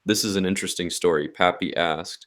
This is an interesting story, Pappy asked.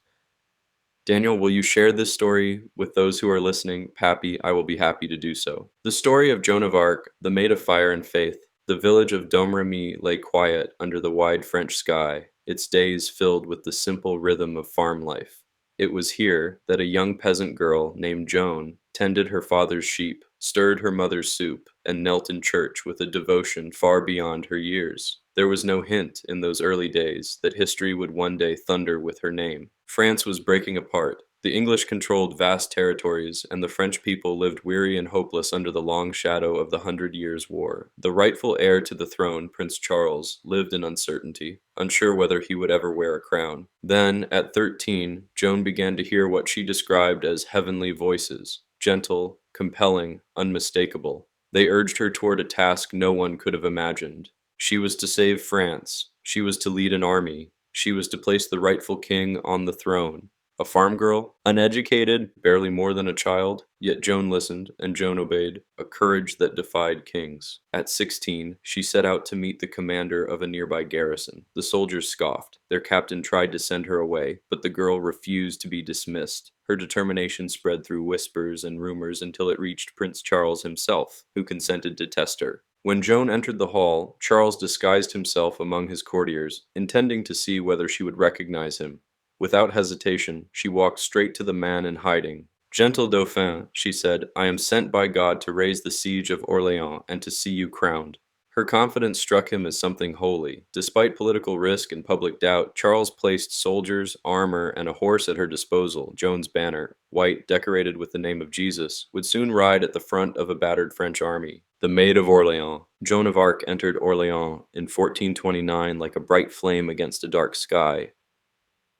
Daniel, will you share this story with those who are listening? Pappy, I will be happy to do so. The story of Joan of Arc, the Maid of Fire and Faith. The village of Domrémy lay quiet under the wide French sky, its days filled with the simple rhythm of farm life. It was here that a young peasant girl named Joan tended her father's sheep, stirred her mother's soup, and knelt in church with a devotion far beyond her years. There was no hint in those early days that history would one day thunder with her name. France was breaking apart. The English controlled vast territories, and the French people lived weary and hopeless under the long shadow of the Hundred Years' War. The rightful heir to the throne, Prince Charles, lived in uncertainty, unsure whether he would ever wear a crown. Then, at 13, Joan began to hear what she described as heavenly voices, gentle, compelling, unmistakable. They urged her toward a task no one could have imagined. She was to save France. She was to lead an army. She was to place the rightful king on the throne. A farm girl, uneducated, barely more than a child, yet Joan listened, and Joan obeyed, a courage that defied kings. At 16, she set out to meet the commander of a nearby garrison. The soldiers scoffed. Their captain tried to send her away, but the girl refused to be dismissed. Her determination spread through whispers and rumors until it reached Prince Charles himself, who consented to test her. When Joan entered the hall, Charles disguised himself among his courtiers, intending to see whether she would recognize him. Without hesitation, she walked straight to the man in hiding. "Gentle Dauphin," she said, "I am sent by God to raise the siege of Orléans and to see you crowned." Her confidence struck him as something holy. Despite political risk and public doubt, Charles placed soldiers, armor, and a horse at her disposal. Joan's banner, white, decorated with the name of Jesus, would soon ride at the front of a battered French army. The Maid of Orléans. Joan of Arc entered Orléans in 1429 like a bright flame against a dark sky.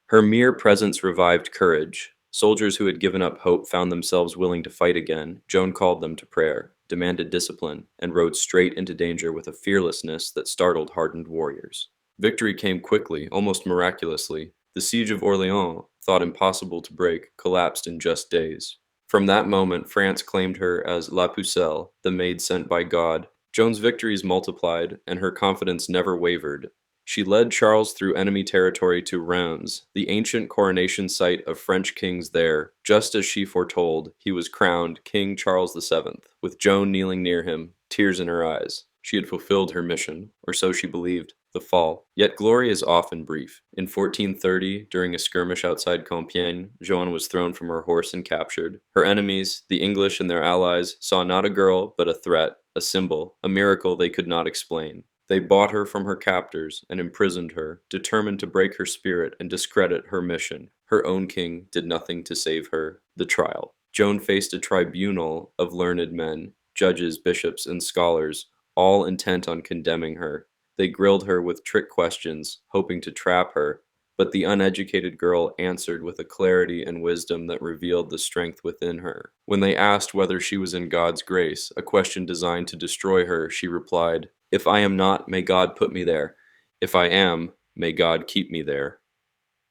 Her mere presence revived courage. Soldiers who had given up hope found themselves willing to fight again. Joan called them to prayer, demanded discipline, and rode straight into danger with a fearlessness that startled hardened warriors. Victory came quickly, almost miraculously. The siege of Orléans, thought impossible to break, collapsed in just days. From that moment, France claimed her as La Pucelle, the maid sent by God. Joan's victories multiplied, and her confidence never wavered. She led Charles through enemy territory to Reims, the ancient coronation site of French kings there. Just as she foretold, he was crowned King Charles VII, with Joan kneeling near him, tears in her eyes. She had fulfilled her mission, or so she believed, the fall. Yet glory is often brief. In 1430, during a skirmish outside Compiègne, Joan was thrown from her horse and captured. Her enemies, the English and their allies, saw not a girl, but a threat, a symbol, a miracle they could not explain. They bought her from her captors and imprisoned her, determined to break her spirit and discredit her mission. Her own king did nothing to save her. The trial. Joan faced a tribunal of learned men, judges, bishops, and scholars, all intent on condemning her. They grilled her with trick questions, hoping to trap her, but the uneducated girl answered with a clarity and wisdom that revealed the strength within her. When they asked whether she was in God's grace, a question designed to destroy her, she replied, "If I am not, may God put me there. If I am, may God keep me there."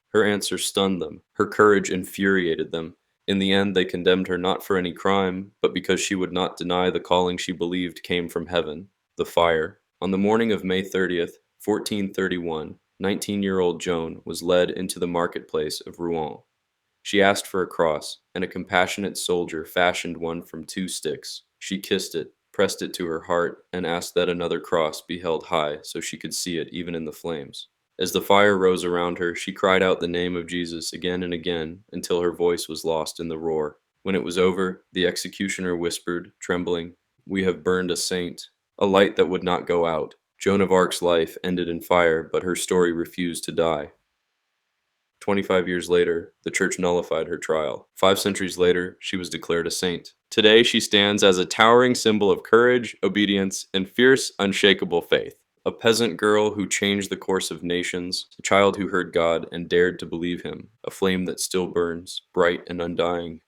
Her answer stunned them. Her courage infuriated them. In the end, they condemned her not for any crime, but because she would not deny the calling she believed came from heaven, the fire. On the morning of May 30th, 1431, 19-year-old Joan was led into the marketplace of Rouen. She asked for a cross, and a compassionate soldier fashioned one from 2 sticks. She kissed it, pressed it to her heart, and asked that another cross be held high so she could see it even in the flames. As the fire rose around her, she cried out the name of Jesus again and again until her voice was lost in the roar. When it was over, the executioner whispered, trembling, "We have burned a saint, a light that would not go out." Joan of Arc's life ended in fire, but her story refused to die. 25 years later, the church nullified her trial. 5 centuries later, she was declared a saint. Today, she stands as a towering symbol of courage, obedience, and fierce, unshakable faith. A peasant girl who changed the course of nations, a child who heard God and dared to believe him, a flame that still burns, bright and undying.